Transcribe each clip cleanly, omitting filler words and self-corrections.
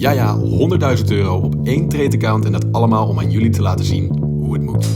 Ja, 100.000 euro op één trade account en dat allemaal om aan jullie te laten zien hoe het moet.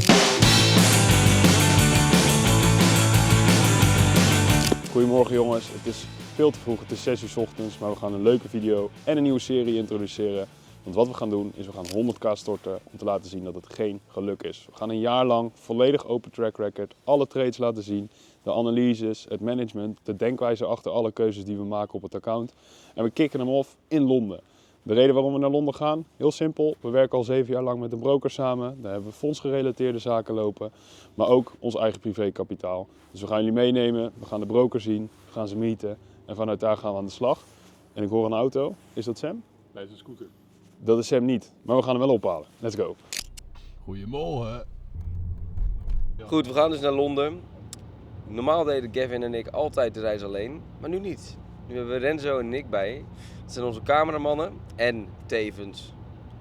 Goedemorgen jongens, het is veel te vroeg, het is 6 uur 's ochtends, maar we gaan een leuke video en een nieuwe serie introduceren. Want wat we gaan doen is we gaan 100k storten om te laten zien dat het geen geluk is. We gaan een jaar lang volledig open track record, alle trades laten zien, de analyses, het management, de denkwijze achter alle keuzes die we maken op het account. En we kicken hem off in Londen. De reden waarom we naar Londen gaan, heel simpel. We werken al 7 jaar lang met een broker samen. Daar hebben we fondsgerelateerde zaken lopen, maar ook ons eigen privékapitaal. Dus we gaan jullie meenemen, we gaan de broker zien, we gaan ze meeten en vanuit daar gaan we aan de slag. En ik hoor een auto. Is dat Sam? Nee, dat is een scooter. Dat is Sam niet, maar we gaan hem wel ophalen. Let's go. Goedemorgen. Goed, we gaan dus naar Londen. Normaal deden Gavin en ik altijd de reis alleen, maar nu niet. Nu hebben we Renzo en Nick bij. Dat zijn onze cameramannen en tevens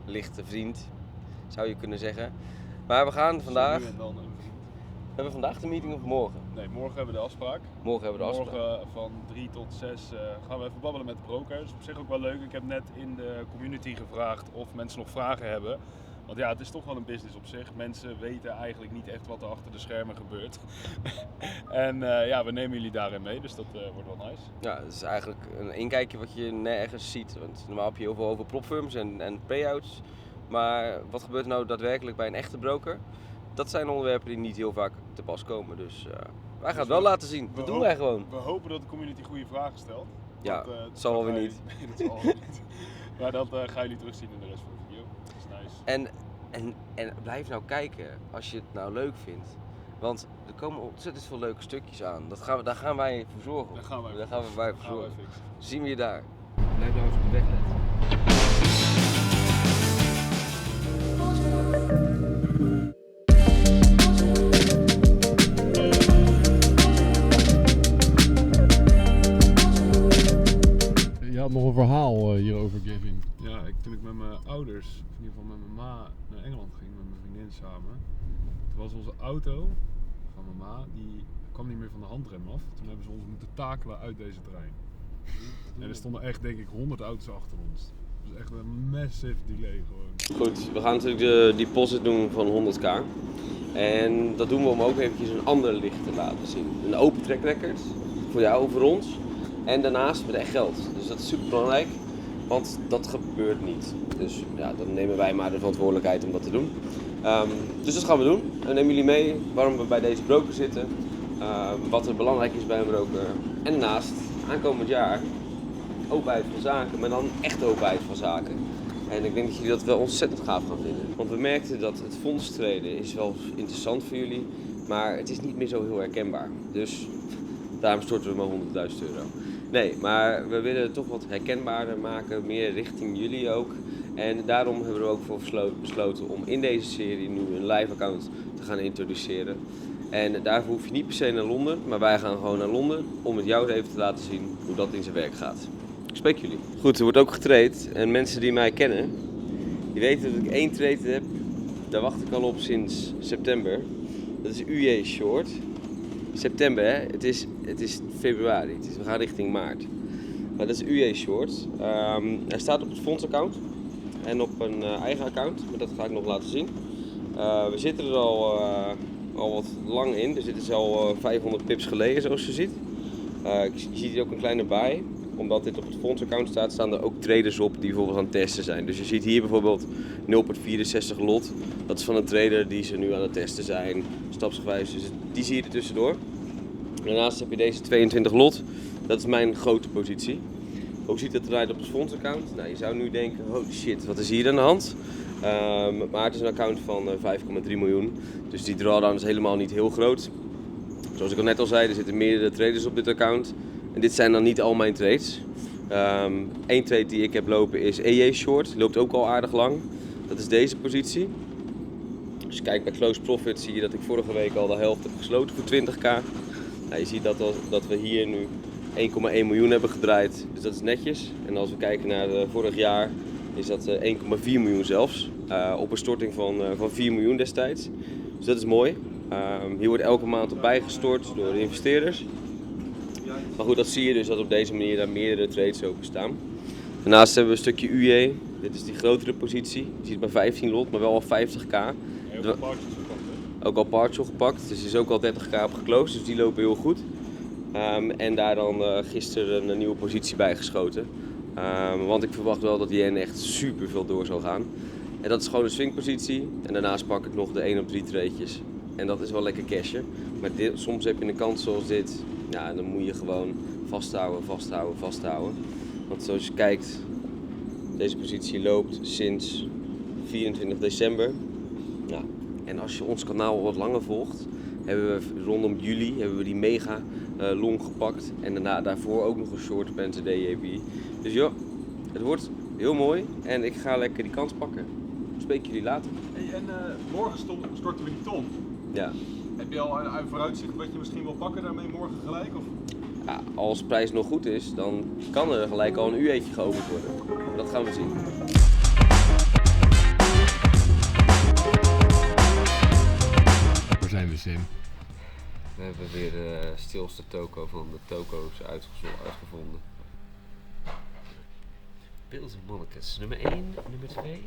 lichte vriend, zou je kunnen zeggen. Maar we gaan vandaag... Nu en dan een vriend. Hebben we vandaag de meeting of morgen? Nee, morgen hebben we de afspraak. Morgen hebben we de afspraak. Morgen van 3 tot 6 gaan we even babbelen met de brokers. Op zich ook wel leuk. Ik heb net in de community gevraagd of mensen nog vragen hebben. Want ja, het is toch wel een business op zich. Mensen weten eigenlijk niet echt wat er achter de schermen gebeurt. En ja, we nemen jullie daarin mee, dus dat wordt wel nice. Ja, het is eigenlijk een inkijkje wat je nergens ziet. Want normaal heb je heel veel over propfirms en payouts. Maar wat gebeurt er nou daadwerkelijk bij een echte broker? Dat zijn onderwerpen die niet heel vaak te pas komen. Dus wij gaan het wel laten zien. Dat doen wij gewoon. We hopen dat de community goede vragen stelt. Ja, Want, dat zal wel weer niet. Nee, dat zal wel weer niet. Maar dat gaan jullie terugzien in de rest van de video. Dat is nice. En blijf nou kijken als je het nou leuk vindt. Want er komen ontzettend veel leuke stukjes aan. Daar gaan wij voor zorgen. Daar gaan wij voor zorgen. fixen. Zien we je daar. Blijf nou eens op de weg letten. Je had nog een verhaal hierover, Gavin. Ja, toen ik met mijn ouders, of in ieder geval met mijn ma, naar Engeland ging met mijn vriendin samen. Toen was onze auto van mijn ma, die kwam niet meer van de handrem af. Toen hebben ze ons moeten takelen uit deze trein. En er stonden echt, denk ik, 100 auto's achter ons. Dus echt een massive delay gewoon. Goed, we gaan natuurlijk de deposit doen van 100k. En dat doen we om ook eventjes een ander licht te laten zien. Een open track record voor jou, voor ons. En daarnaast met echt geld. Dus dat is super belangrijk, want dat gebeurt niet. Dus ja, dan nemen wij maar de verantwoordelijkheid om dat te doen. Dus dat gaan we doen. We nemen jullie mee waarom we bij deze broker zitten. Wat er belangrijk is bij een broker. En daarnaast, aankomend jaar, openheid van zaken, maar dan echt openheid van zaken. En ik denk dat jullie dat wel ontzettend gaaf gaan vinden. Want we merkten dat het fonds traden is wel interessant voor jullie, maar het is niet meer zo heel herkenbaar. Dus daarom storten we maar 100.000 euro. Nee, maar we willen het toch wat herkenbaarder maken, meer richting jullie ook. En daarom hebben we er ook voor besloten om in deze serie nu een live account te gaan introduceren. En daarvoor hoef je niet per se naar Londen, maar wij gaan gewoon naar Londen om het jou even te laten zien hoe dat in zijn werk gaat. Ik spreek jullie. Goed, er wordt ook getrade en mensen die mij kennen, die weten dat ik 1 trade heb. Daar wacht ik al op sinds september. Dat is UJ short. September, hè? Het is februari, we gaan richting maart. Maar dat is UJ short. Hij staat op het fondsaccount en op een eigen account, maar dat ga ik nog laten zien. We zitten er al wat lang in, dus dit is al 500 pips geleden zoals je ziet. Je ziet hier ook een kleine bij. Omdat dit op het fondsaccount staat, staan er ook traders op die bijvoorbeeld aan het testen zijn. Dus je ziet hier bijvoorbeeld 0,64 lot. Dat is van een trader die ze nu aan het testen zijn, stapsgewijs. Dus die zie je er tussendoor. Daarnaast heb je deze 22 lot. Dat is mijn grote positie. Hoe ziet het eruit op het fondsaccount? Nou, je zou nu denken, oh shit, wat is hier aan de hand? Maar het is een account van 5,3 miljoen. Dus die drawdown is helemaal niet heel groot. Zoals ik al net al zei, er zitten meerdere traders op dit account. En dit zijn dan niet al mijn trades. Eén trade die ik heb lopen is EJ short. Die loopt ook al aardig lang. Dat is deze positie. Als je kijkt bij close profit zie je dat ik vorige week al de helft heb gesloten voor 20k. Nou, je ziet dat we hier nu 1,1 miljoen hebben gedraaid. Dus dat is netjes. En als we kijken naar vorig jaar is dat 1,4 miljoen zelfs. Op een storting van 4 miljoen destijds. Dus dat is mooi. Hier wordt elke maand op bijgestort door de investeerders. Maar goed, dat zie je dus dat op deze manier daar meerdere trades open staan. Daarnaast hebben we een stukje UJ. Dit is die grotere positie. Je ziet bij 15 lot, maar wel al 50k. Heel veel partjes gepakt, hè? Ook al partial gepakt, dus er is ook al 30k op geclosed, dus die lopen heel goed. En daar dan gisteren een nieuwe positie bij geschoten. Want ik verwacht wel dat die yen echt super veel door zal gaan. En dat is gewoon een swingpositie. En daarnaast pak ik nog de 1 op 3 tradejes. En dat is wel lekker cashen. Maar soms heb je een kans zoals dit. Ja, dan moet je gewoon vasthouden. Want zoals je kijkt, deze positie loopt sinds 24 december. Ja. En als je ons kanaal wat langer volgt, hebben we rondom juli die mega long gepakt. En daarvoor ook nog een short bij een DJB. Dus joh, het wordt heel mooi en ik ga lekker die kans pakken. Spreek jullie later. Hey, en morgen storten we die ton. Ja. Heb je al een vooruitzicht wat je misschien wil pakken daarmee morgen gelijk? Of? Ja, als de prijs nog goed is, dan kan er gelijk al een uurtje geopend worden. Maar dat gaan we zien. Waar zijn we, Sim? We hebben weer de stilste toko van de toko's uitgevonden. Pilsen mannetjes. Nummer 1, nummer 2.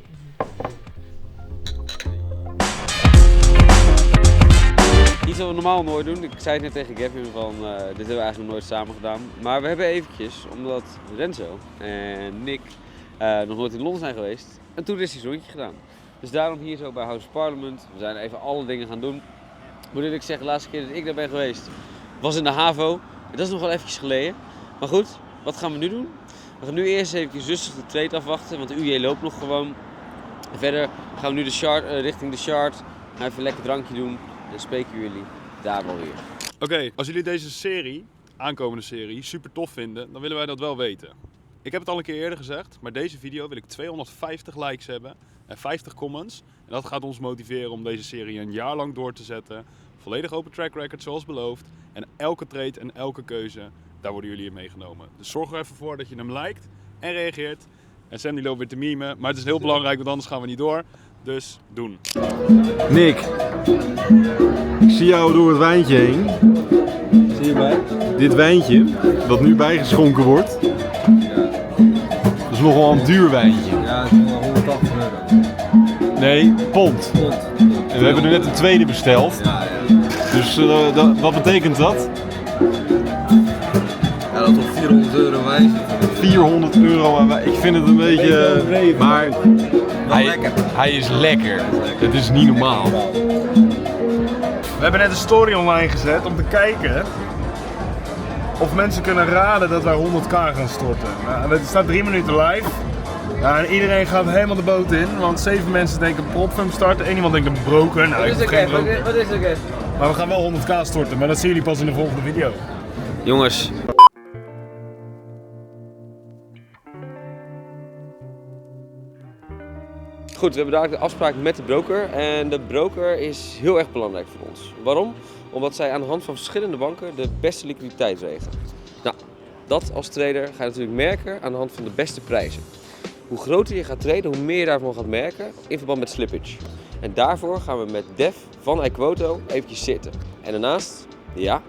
Iets wat we normaal nooit doen. Ik zei het net tegen Gavin van dit hebben we eigenlijk nog nooit samen gedaan. Maar we hebben eventjes, omdat Renzo en Nick nog nooit in Londen zijn geweest, een toeristisch rondje gedaan. Dus daarom hier zo bij House of Parliament. We zijn even alle dingen gaan doen. Moet ik zeggen, de laatste keer dat ik daar ben geweest was in de HAVO. Dat is nog wel eventjes geleden. Maar goed, wat gaan we nu doen? We gaan nu eerst even rustig de trade afwachten, want de UJ loopt nog gewoon. En verder gaan we nu richting de chart. Gaan even een lekker drankje doen. Dan spreken jullie daar wel weer. Oké, als jullie deze serie, aankomende serie, super tof vinden, dan willen wij dat wel weten. Ik heb het al een keer eerder gezegd, maar deze video wil ik 250 likes hebben en 50 comments. En dat gaat ons motiveren om deze serie een jaar lang door te zetten. Volledig open track record zoals beloofd. En elke trade en elke keuze, daar worden jullie in meegenomen. Dus zorg er even voor dat je hem liked en reageert. En Sam die loopt weer te memen, maar het is heel belangrijk, want anders gaan we niet door. Dus doen. Nick, ik zie jou door het wijntje heen. Zie je mij? Dit wijntje, dat nu bijgeschonken wordt, dat is nogal een duur wijntje. Ja, het is wel 180 euro. Nee, pond. En we hebben er net een tweede besteld. Ja. Dus wat betekent dat? Ja, dat op 400 euro wijzen. 400 euro aan wij. Ik vind het een beetje... Maar Lekker. hij is lekker. Het is niet normaal. We hebben net een story online gezet om te kijken of mensen kunnen raden dat wij 100k gaan storten. Het staat 3 minuten live. Ja, en iedereen gaat helemaal de boot in, want 7 mensen denken prop-firm starten, 1 iemand denkt een broker. Nou, ik heb geen broker. Wat is er? Maar we gaan wel 100k storten, maar dat zien jullie pas in de volgende video. Jongens. Goed, we hebben daar de afspraak met de broker en de broker is heel erg belangrijk voor ons. Waarom? Omdat zij aan de hand van verschillende banken de beste liquiditeit regelen. Nou, dat als trader ga je natuurlijk merken aan de hand van de beste prijzen. Hoe groter je gaat traden, hoe meer je daarvan gaat merken in verband met slippage. En daarvoor gaan we met Dev van iQuoto eventjes zitten. En daarnaast, ja,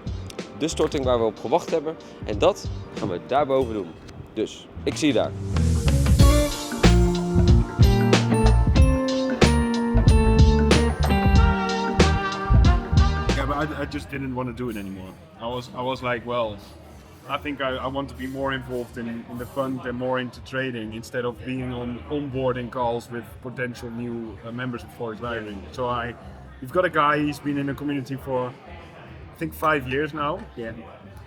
de storting waar we op gewacht hebben. En dat gaan we daarboven doen. Dus, ik zie je daar. I just didn't want to do it anymore. I was like, well, I think I want to be more involved in the fund and more into trading instead of being on onboarding calls with potential new members of Forex Traden. So we've got a guy, he's been in the community for I think 5 years now. Yeah.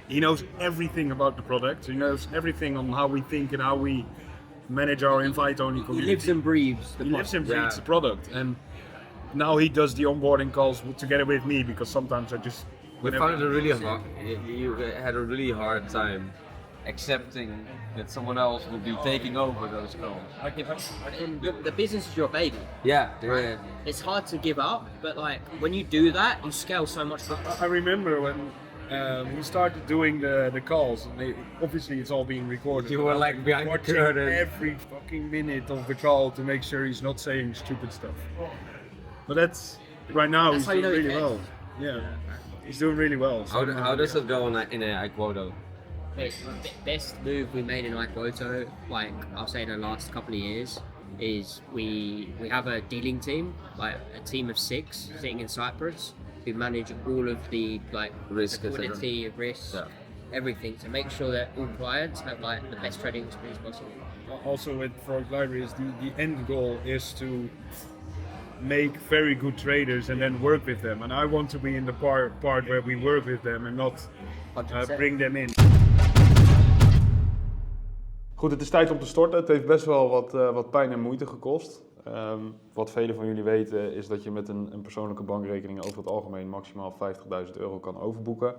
He knows everything about the product. He knows everything on how we think and how we manage our invite-only community. He lives and breathes the product. And now he does the onboarding calls together with me because sometimes I just... We found it really hard. You had a really hard time accepting that someone else would be taking over those calls. The business is your baby. Yeah. It's hard to give up, but like when you do that, you scale so much. I remember when he started doing the calls, and obviously it's all being recorded. You were like behind the watching curtain. every fucking minute of the call to make sure he's not saying stupid stuff. But that's right now That's he's how you doing know really he well. Yeah, he's doing really well. So How does it go in a iQuoto? Best move we made in iQuoto, like I'll say in the last couple of years, is we have a dealing team, like a team of 6 sitting in Cyprus, who manage all of the Risk, liquidity, risk, everything, to make sure that all clients have like the best trading experience possible. Also with Forex Libraries, the end goal is to make very good traders and then work with them. And I want to be in the part where we work with them and not bring them in. Goed, het is tijd om te storten. Het heeft best wel wat pijn en moeite gekost. Wat velen van jullie weten is dat je met een persoonlijke bankrekening over het algemeen maximaal €50.000 kan overboeken.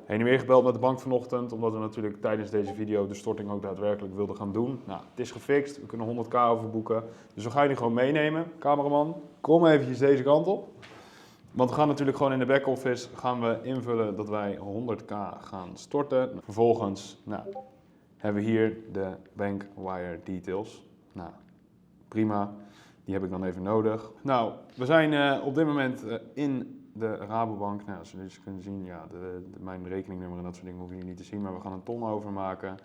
Heen en weer gebeld met de bank vanochtend, omdat we natuurlijk tijdens deze video de storting ook daadwerkelijk wilden gaan doen. Nou, het is gefixt, we kunnen 100k overboeken. Dus we gaan jullie gewoon meenemen. Cameraman, kom eventjes deze kant op. Want we gaan natuurlijk gewoon in de back-office gaan we invullen dat wij 100k gaan storten. Vervolgens hebben we hier de bank wire details. Nou, prima. Die heb ik dan even nodig. Nou, we zijn op dit moment in de Rabobank. Nou, zoals jullie kunnen zien, ja, mijn rekeningnummer en dat soort dingen hoeven jullie niet te zien. Maar we gaan een ton overmaken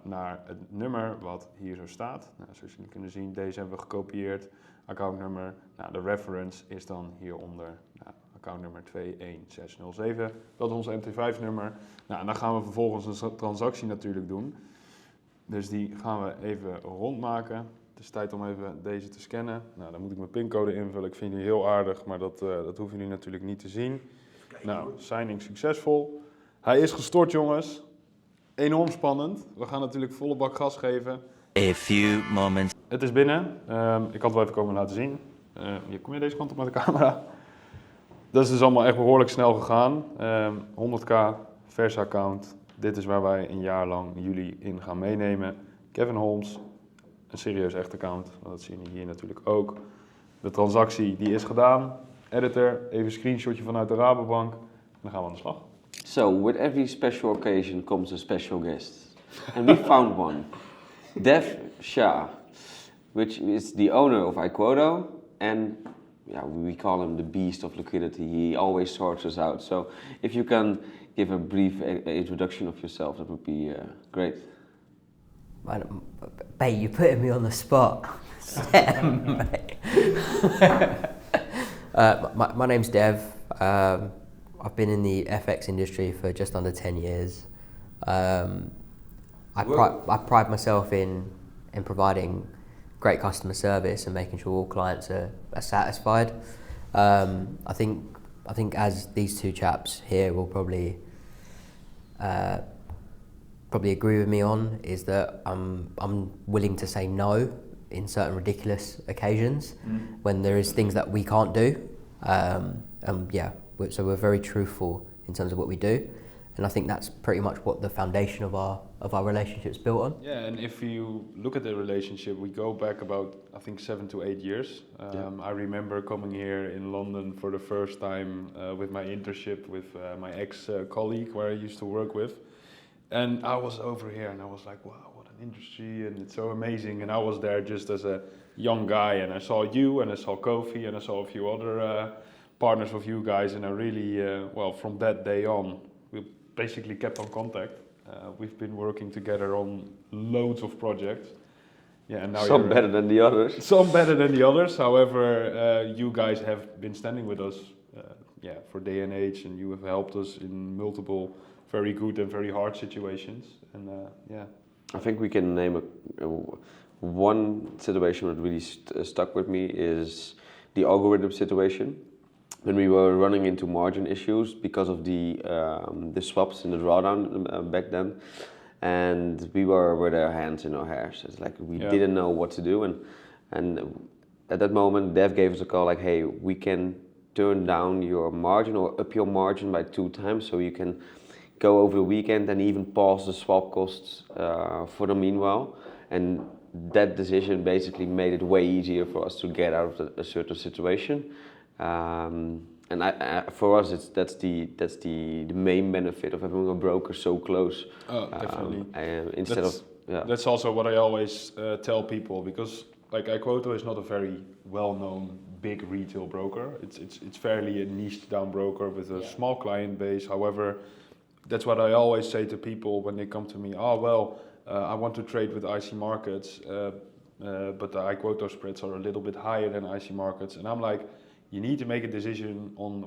naar het nummer wat hier zo staat. Nou, zoals jullie kunnen zien, deze hebben we gekopieerd. Accountnummer. Nou, de reference is dan hieronder. Nou, accountnummer 21607. Dat is ons MT5-nummer. Nou, en dan gaan we vervolgens een transactie natuurlijk doen. Dus die gaan we even rondmaken. Het is tijd om even deze te scannen. Nou, dan moet ik mijn pincode invullen. Ik vind die heel aardig, maar dat hoeven jullie natuurlijk niet te zien. Nou, signing succesvol. Hij is gestort, jongens. Enorm spannend. We gaan natuurlijk volle bak gas geven. A few moments. Het is binnen. Ik had het wel even komen laten zien. Hier, kom je deze kant op met de camera. Dat is dus allemaal echt behoorlijk snel gegaan. 100k, vers account. Dit is waar wij een jaar lang jullie in gaan meenemen. Kevin Holmes, een serieus echt account. Dat zien jullie hier natuurlijk ook. De transactie die is gedaan. Editor, even een screenshotje vanuit de Rabobank. En dan gaan we aan de slag. So, with every special occasion comes a special guest. And we found one. Dev Shah, which is the owner of iQuoto. And we call him the beast of liquidity. He always sorts us out. So, if you can give a brief introduction of yourself, that would be great. Mate, you're putting me on the spot. My name's Dev. I've been in the FX industry for just under 10 years. I pride myself in providing great customer service and making sure all clients are satisfied. I think as these two chaps here will probably agree with me on, is that I'm willing to say no in certain ridiculous occasions when there is things that we can't do. So we're very truthful in terms of what we do, and I think that's pretty much what the foundation of our relationship's built on. Yeah, and if you look at the relationship, we go back about, I think, 7 to 8 years. I remember coming here in London for the first time with my internship with my ex-colleague where I used to work with. And I was over here and I was like, wow, what an industry, and it's so amazing. And I was there just as a young guy, and I saw you and I saw Kofi and I saw a few other partners of you guys, and I really, from that day on, we basically kept on contact. We've been working together on loads of projects. Yeah, and now some better than the others. Some better than the others. However, you guys have been standing with us, for day and age, and you have helped us in multiple very good and very hard situations. And I think we can name one situation that really stuck with me is the algorithm situation. When we were running into margin issues because of the swaps in the drawdown back then, and we were with our hands in our hairs. It's like we didn't know what to do, and at that moment, Dev gave us a call like, "Hey, we can turn down your margin or up your margin by 2 times, so you can go over the weekend and even pause the swap costs for the meanwhile." And that decision basically made it way easier for us to get out of a certain situation. And for us, that's the main benefit of having a broker so close. Oh, definitely. That's also what I always tell people, because like iQuoto is not a very well-known big retail broker. It's fairly a niched down broker with a small client base. However, that's what I always say to people when they come to me. I want to trade with IC markets. but the iQuoto spreads are a little bit higher than IC markets. And I'm like, you need to make a decision on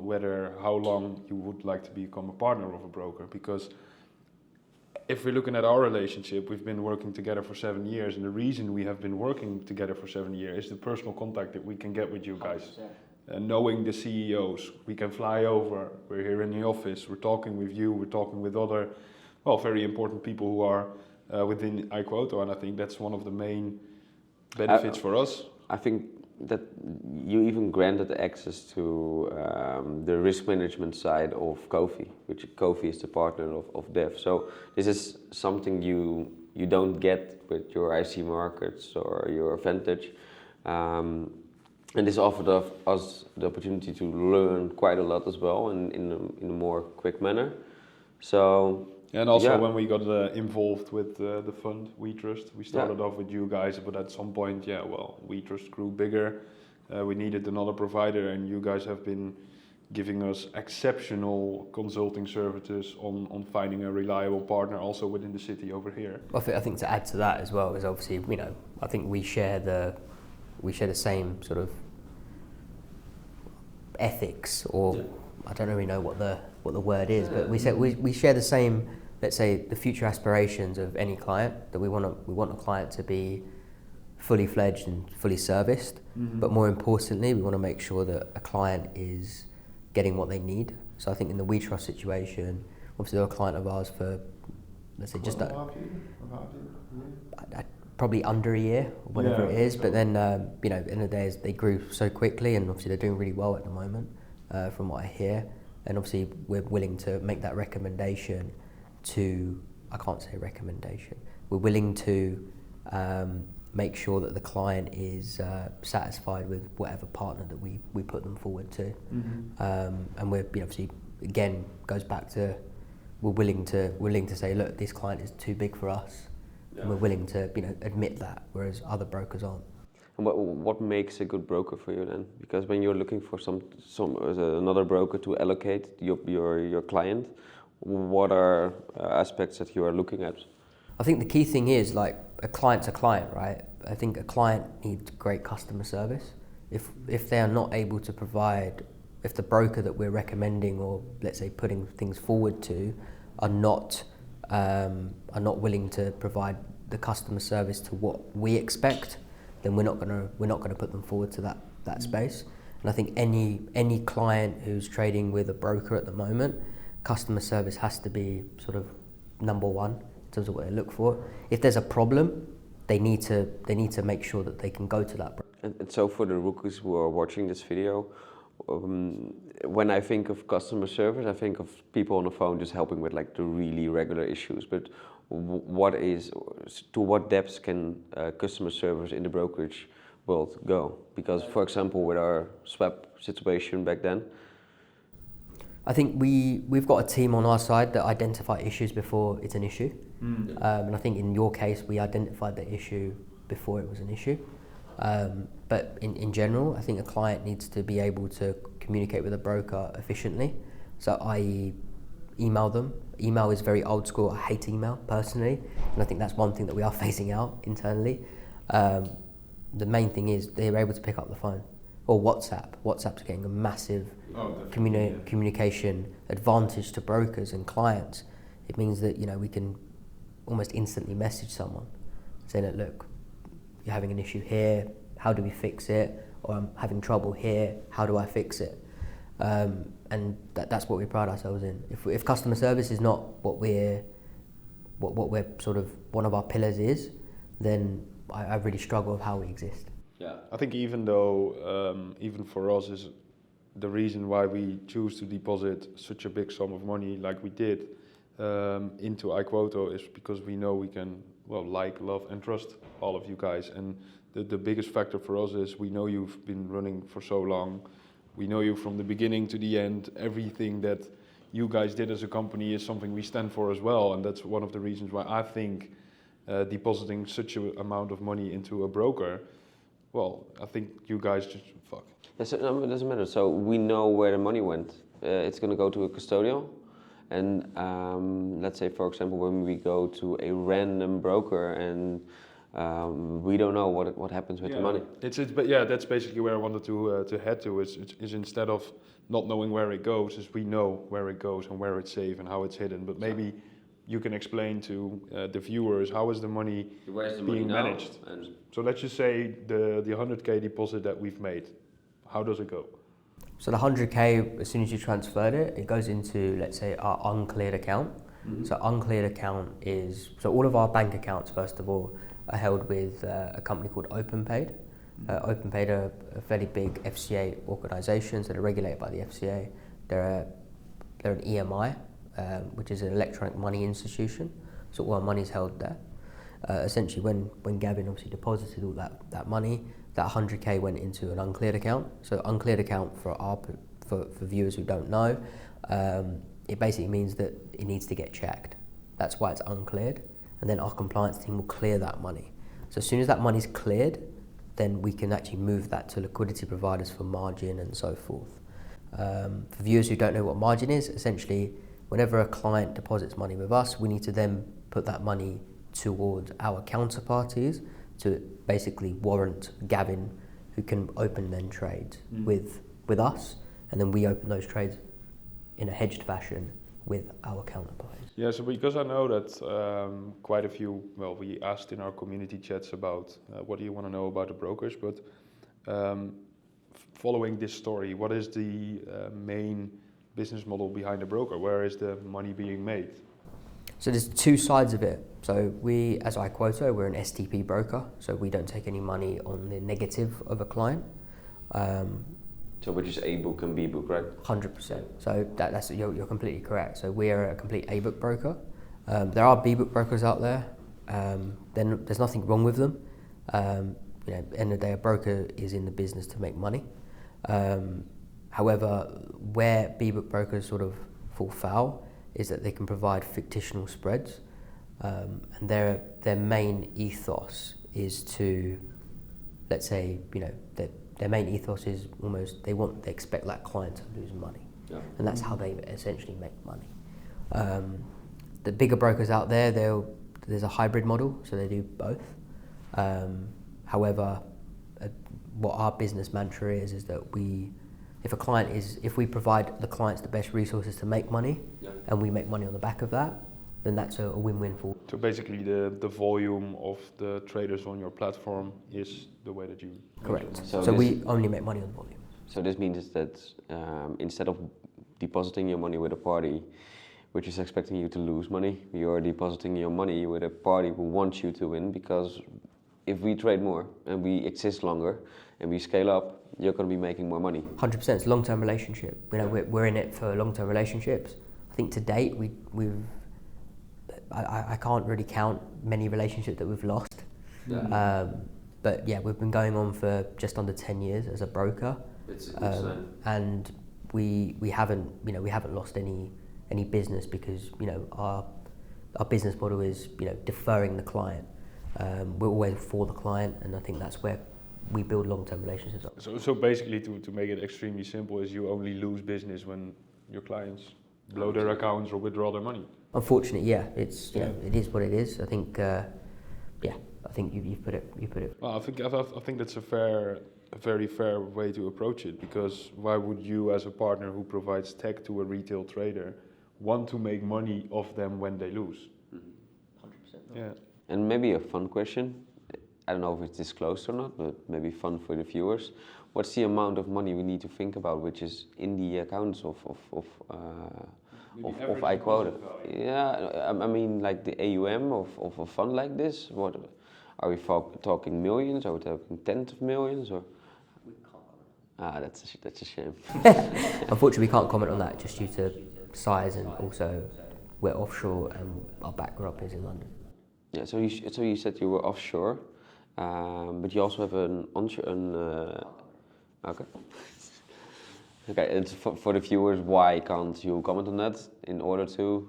how long you would like to become a partner of a broker, because if we're looking at our relationship, we've been working together for 7 years, and the reason we have been working together for 7 years is the personal contact that we can get with you guys. Knowing the CEOs, we can fly over, we're here in the office, we're talking with you, we're talking with other, very important people who are within iQuoto, and I think that's one of the main benefits for us. I think that you even granted access to the risk management side of Kofi, which Kofi is the partner of Dev. So this is something you don't get with your IC markets or your Vantage. And this offered us the opportunity to learn quite a lot as well in a more quick manner. So. And also when we got involved with the fund, WeTrust, we started off with you guys, but at some point, WeTrust grew bigger. We needed another provider, and you guys have been giving us exceptional consulting services on finding a reliable partner also within the city over here. I think to add to that as well is obviously, I think we share the same sort of ethics, or I don't really know what the word is, but we share the same, let's say, the future aspirations of any client, that we want a client to be fully fledged and fully serviced, but more importantly, we want to make sure that a client is getting what they need. So I think in the WeTrust situation, obviously they're a client of ours for, let's say, just probably under a year, or whatever it is, but then, at the end of the day, they grew so quickly, and obviously they're doing really well at the moment, from what I hear. And obviously we're willing to make that recommendation we're willing to make sure that the client is satisfied with whatever partner that we put them forward to. And we're, obviously, again, goes back to we're willing to say, look, this client is too big for us, and we're willing to admit that, whereas other brokers aren't. And what makes a good broker for you then? Because when you're looking for another broker to allocate your client, what are aspects that you are looking at? I think the key thing is, like, a client's a client, right? I think a client needs great customer service. If they are not able to provide, if the broker that we're recommending, or let's say putting things forward to, are not willing to provide the customer service to what we expect, then we're not gonna put them forward to that space. And I think any client who's trading with a broker at the moment, customer service has to be sort of number one in terms of what they look for. If there's a problem, they need to make sure that they can go to that broker. And so for the rookies who are watching this video, when I think of customer service, I think of people on the phone just helping with like the really regular issues. But to what depths can customer service in the brokerage world go? Because, for example, with our swap situation back then, I think we've got a team on our side that identify issues before it's an issue. And I think in your case, we identified the issue before it was an issue. But in general, I think a client needs to be able to communicate with a broker efficiently. So i.e. email them. Email is very old school. I hate email personally, and I think that's one thing that we are phasing out internally. The main thing is they're able to pick up the phone, or WhatsApp. WhatsApp's getting a massive communication advantage to brokers and clients. It means that we can almost instantly message someone saying that, look, you're having an issue here, how do we fix it? Or I'm having trouble here, how do I fix it? And that's what we pride ourselves in. If customer service is not what we're sort of one of our pillars is, then I really struggle with how we exist. Yeah, I think even though even for us is the reason why we choose to deposit such a big sum of money like we did into iQuoto is because we know we can love and trust all of you guys. And the biggest factor for us is we know you've been running for so long. We know you from the beginning to the end. Everything that you guys did as a company is something we stand for as well. And that's one of the reasons why I think depositing such an amount of money into a broker, I think you guys just fuck. Yes, it doesn't matter. So we know where the money went. It's going to go to a custodial. And let's say, for example, when we go to a random broker and we don't know what happens with the money. But yeah, that's basically where I wanted to head to. Is instead of not knowing where it goes, is we know where it goes and where it's safe and how it's hidden. But maybe you can explain to the viewers, how is the money being managed? So let's just say the 100k deposit that we've made, how does it go? So the 100k, as soon as you transferred it, it goes into, let's say, our uncleared account. So uncleared account is, so all of our bank accounts, first of all, are held with a company called OpenPaid. OpenPaid are a fairly big FCA organisation, so they're regulated by the FCA. They're an EMI, which is an electronic money institution. So all our money is held there. Essentially, when Gavin obviously deposited all that money, that 100k went into an uncleared account. So uncleared account for viewers who don't know, it basically means that it needs to get checked. That's why it's uncleared. And then our compliance team will clear that money. So as soon as that money's cleared, then we can actually move that to liquidity providers for margin and so forth. For viewers who don't know what margin is, essentially, whenever a client deposits money with us, we need to then put that money towards our counterparties to basically warrant Gavin, who can open then trades with us, and then we open those trades in a hedged fashion with our counterparties. Yeah, so because I know that quite a few, well, we asked in our community chats about what do you want to know about the brokers, but following this story, what is the main business model behind the broker? Where is the money being made? So there's two sides of it. So we, as iQuoto, we're an STP broker, so we don't take any money on the negative of a client. So which is A book and B book, right? 100%. So that's you're completely correct. So we are a complete A book broker. There are B book brokers out there. Then there's nothing wrong with them. End of the day, a broker is in the business to make money. However, where B book brokers sort of fall foul is that they can provide fictional spreads, and their main ethos is to, let's say, their main ethos is almost they expect that client to lose money, and that's how they essentially make money. The bigger brokers out there, there's a hybrid model, so they do both. However, what our business mantra is that if we provide the clients the best resources to make money, and we make money on the back of that, then that's a win-win for. So basically the volume of the traders on your platform is the way that you... Correct. So we only make money on volume. So this means that instead of depositing your money with a party which is expecting you to lose money, you're depositing your money with a party who wants you to win, because if we trade more and we exist longer and we scale up, you're going to be making more money. 100%. It's a long-term relationship. We're in it for long-term relationships. I think to date I can't really count many relationships that we've lost. But yeah, we've been going on for just under 10 years as a broker. It's insane. And we haven't lost any business because our business model is deferring the client. We're always for the client, and I think that's where we build long-term relationships up. So basically, to make it extremely simple, is you only lose business when your clients blow their accounts or withdraw their money. Unfortunately, yeah, it's it is what it is. I think I think you've put it. Well, I think that's a very fair way to approach it, because why would you, as a partner who provides tech to a retail trader, want to make money off them when they lose? 100%. Yeah. And maybe a fun question. I don't know if it's disclosed or not, but maybe fun for the viewers. What's the amount of money we need to think about, which is in the accounts of iQuoto? Yeah, I mean, like the AUM of a fund like this. What are we talking millions? Are we talking tens of millions? Or that's a shame. Unfortunately, we can't comment on that just due to size, and also we're offshore and our backdrop is in London. Yeah, so you said you were offshore, but you also have an onshore. Okay. Okay, and for the viewers, why can't you comment on that in order to?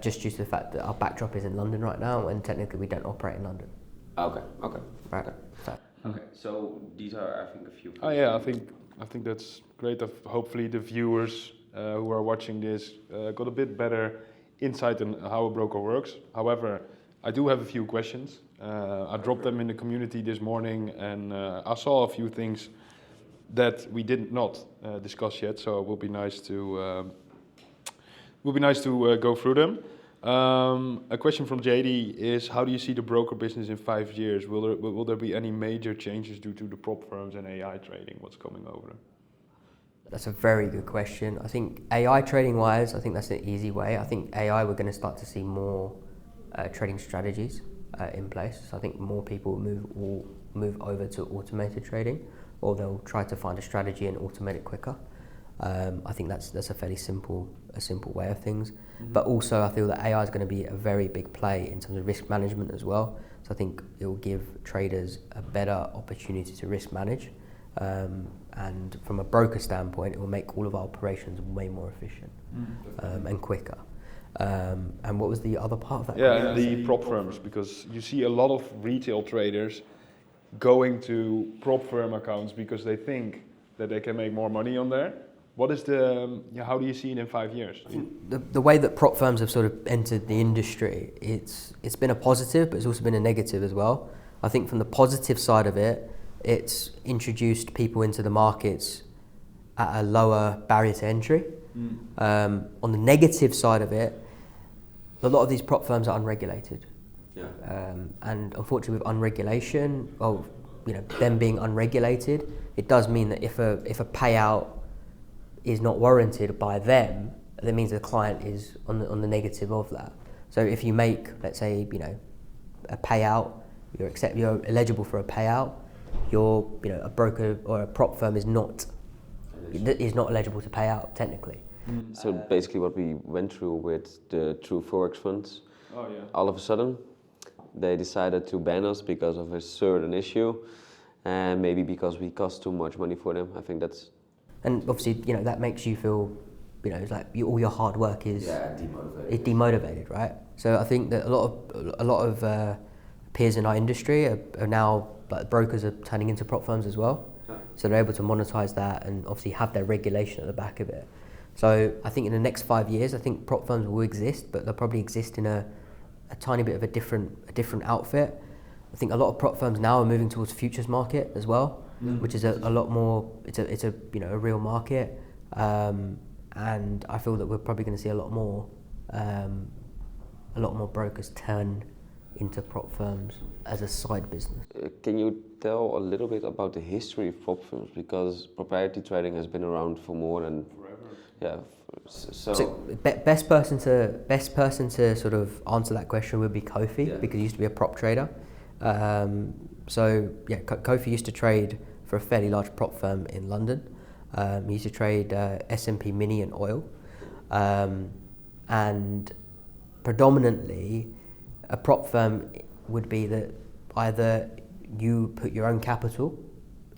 Just due to the fact that our backdrop is in London right now, and technically we don't operate in London. Okay. Right. So. Okay. So these are, I think, a few. Oh yeah, I think that's great. Hopefully the viewers who are watching this got a bit better insight on how a broker works. However, I do have a few questions. I dropped them in the community this morning, and I saw a few things that we did not discuss yet. So it will be nice to go through them. A question from JD is: how do you see the broker business in 5 years? Will there be any major changes due to the prop firms and AI trading? What's coming over? That's a very good question. I think AI trading wise, I think that's an easy way. I think AI, we're going to start to see more trading strategies in place. So I think more people will move over to automated trading, or they'll try to find a strategy and automate it quicker. I think that's a fairly simple way of things. But also I feel that AI is going to be a very big play in terms of risk management as well. So I think it will give traders a better opportunity to risk manage. And from a broker standpoint, it will make all of our operations way more efficient and quicker. And what was the other part of that? Yeah, and the prop firms, because you see a lot of retail traders going to prop firm accounts because they think that they can make more money on there. What is how do you see it in 5 years? The way that prop firms have sort of entered the industry, it's been a positive, but it's also been a negative as well. I think from the positive side of it, it's introduced people into the markets at a lower barrier to entry. On the negative side of it, a lot of these prop firms are unregulated. Yeah. And unfortunately with unregulation, them being unregulated, it does mean that if a payout is not warranted by them, that means the client is on the negative of that. So if you make, let's say, a payout, you're eligible for a payout, a broker or a prop firm is not eligible to pay out technically. So basically what we went through with the true Forex funds, all of a sudden they decided to ban us because of a certain issue, and maybe because we cost too much money for them. I think that's... And obviously, that makes you feel, it's like all your hard work is demotivated, right? So I think that a lot of peers in our industry are now, like, brokers are turning into prop firms as well. So they're able to monetize that and obviously have their regulation at the back of it. So I think in the next 5 years, I think prop firms will exist, but they'll probably exist in a tiny bit of a different outfit. I think a lot of prop firms now are moving towards futures market as well, which is a lot more. It's a real market, and I feel that we're probably going to see a lot more brokers turn into prop firms as a side business. Can you tell a little bit about the history of prop firms? Because proprietary trading has been around for more than forever. Yeah. So best person to sort of answer that question would be Kofi, because he used to be a prop trader. Kofi used to trade for a fairly large prop firm in London. He used to trade S&P Mini and oil, and predominantly a prop firm would be that either you put your own capital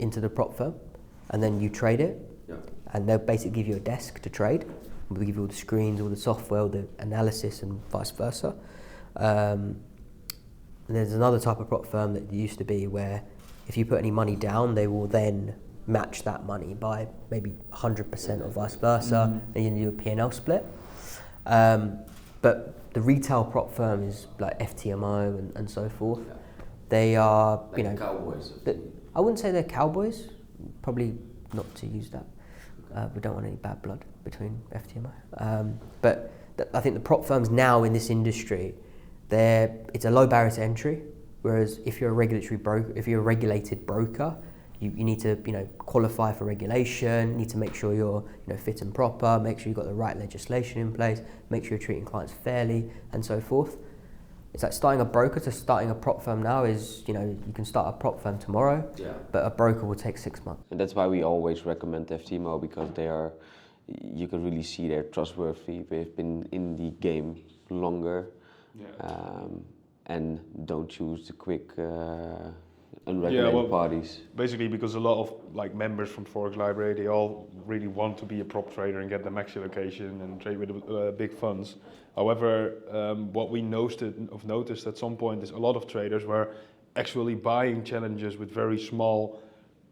into the prop firm and then you trade it, and they'll basically give you a desk to trade. We'll give you all the screens, all the software, all the analysis, and vice versa. And there's another type of prop firm that used to be where if you put any money down, they will then match that money by maybe 100% or vice versa, and you do a P&L split. But the retail prop firm is like FTMO and so forth. They are, cowboys. I wouldn't say they're cowboys, probably not to use that. We don't want any bad blood between FTMO. But I think the prop firms now in this industry, it's a low barrier to entry. Whereas if you're a regulated broker, you need to qualify for regulation. Need to make sure you're fit and proper. Make sure you've got the right legislation in place. Make sure you're treating clients fairly, and so forth. It's like starting a broker to starting a prop firm now is, you can start a prop firm tomorrow, but a broker will take 6 months. And that's why we always recommend FTMO, because you can really see they're trustworthy. They've been in the game longer, and don't choose the quick unregulated parties. Basically, because a lot of members from Forex Library, they all really want to be a prop trader and get the max allocation and trade with big funds. However, what we noticed at some point is a lot of traders were actually buying challenges with very small,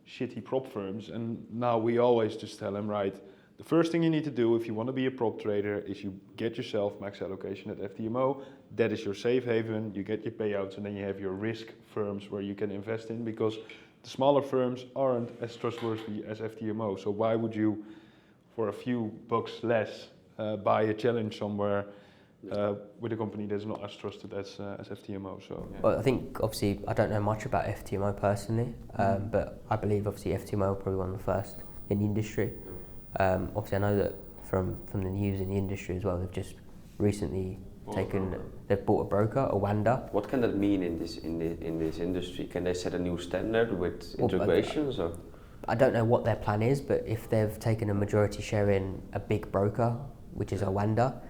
shitty prop firms. And now we always just tell them, right, the first thing you need to do if you want to be a prop trader is you get yourself max allocation at FTMO, that is your safe haven, you get your payouts, and then you have your risk firms where you can invest in, because the smaller firms aren't as trustworthy as FTMO. So why would you, for a few bucks less, buy a challenge somewhere with a company that's not as trusted as FTMO? So yeah. Well, I think obviously I don't know much about FTMO personally, but I believe obviously FTMO are probably one of the first in the industry. Obviously I know that from the news in the industry as well, they've just recently they've bought a broker, a Wanda. What can that mean in this industry? Can they set a new standard with integrations? Or? I don't know what their plan is, but if they've taken a majority share in a big broker, which is a Wanda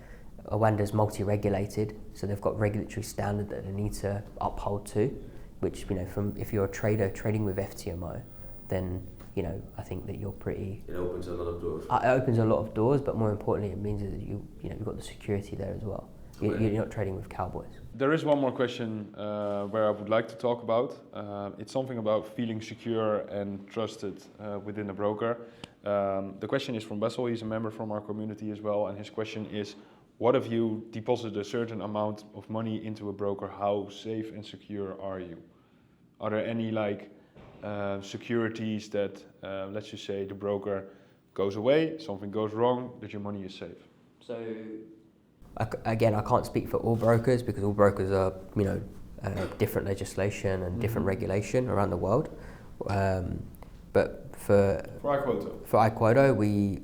is multi-regulated, so they've got regulatory standard that they need to uphold to, which, you know, from if you're a trader trading with FTMO, then, you know, I think that you're pretty... It opens a lot of doors. It opens a lot of doors, but more importantly, it means that you've got the security there as well. You're not trading with cowboys. There is one more question where I would like to talk about. It's something about feeling secure and trusted within a broker. The question is from Bessel. He's a member from our community as well, and his question is, what if you deposit a certain amount of money into a broker? How safe and secure are you? Are there any securities that, let's just say the broker goes away, something goes wrong, that your money is safe? So, again, I can't speak for all brokers, because all brokers are, you know, different legislation and different regulation around the world. But for iQuoto,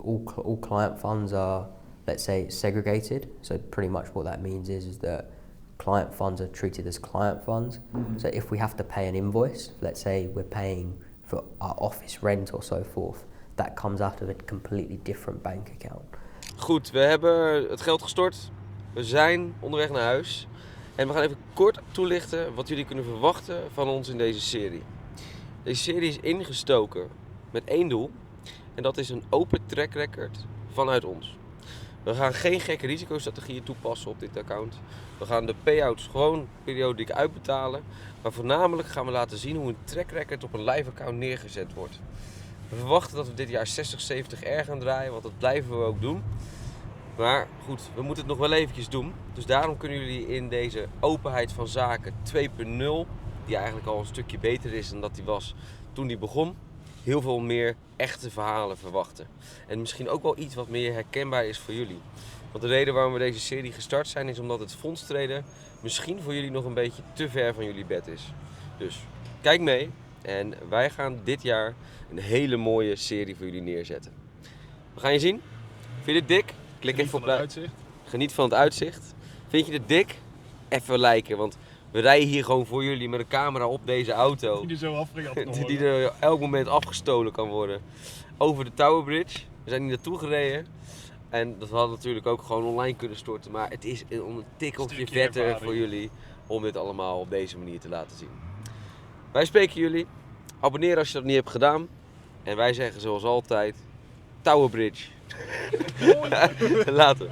all client funds are, let's say, segregated. So pretty much what that means is that client funds are treated as client funds. So if we have to pay an invoice, let's say we're paying for our office rent or so forth, that comes out of a completely different bank account. Goed, we hebben het geld gestort. We zijn onderweg naar huis. En we gaan even kort toelichten wat jullie kunnen verwachten van ons in deze serie. Deze serie is ingestoken met één doel. En dat is een open track record vanuit ons. We gaan geen gekke risicostrategieën toepassen op dit account. We gaan de payouts gewoon periodiek uitbetalen. Maar voornamelijk gaan we laten zien hoe een track record op een live account neergezet wordt. We verwachten dat we dit jaar 60, 70 R gaan draaien, want dat blijven we ook doen. Maar goed, we moeten het nog wel eventjes doen. Dus daarom kunnen jullie in deze openheid van zaken 2.0, die eigenlijk al een stukje beter is dan dat die was toen die begon, heel veel meer echte verhalen verwachten. En misschien ook wel iets wat meer herkenbaar is voor jullie. Want de reden waarom we deze serie gestart zijn is omdat het Forex Traden misschien voor jullie nog een beetje te ver van jullie bed is. Dus kijk mee en wij gaan dit jaar een hele mooie serie voor jullie neerzetten. We gaan je zien. Vind je dit dik? Klik even op het uitzicht. Geniet van het uitzicht. Vind je dit dik? Even liken, want we rijden hier gewoon voor jullie met een camera op deze auto. Die zo afgejat kan worden. Die er elk moment afgestolen kan worden. Over de Tower Bridge. We zijn hier naartoe gereden. En dat hadden natuurlijk ook gewoon online kunnen storten. Maar het is een tikkeltje vetter voor jullie om dit allemaal op deze manier te laten zien. Wij spreken jullie. Abonneer als je dat niet hebt gedaan. En wij zeggen zoals altijd, Tower Bridge. Later.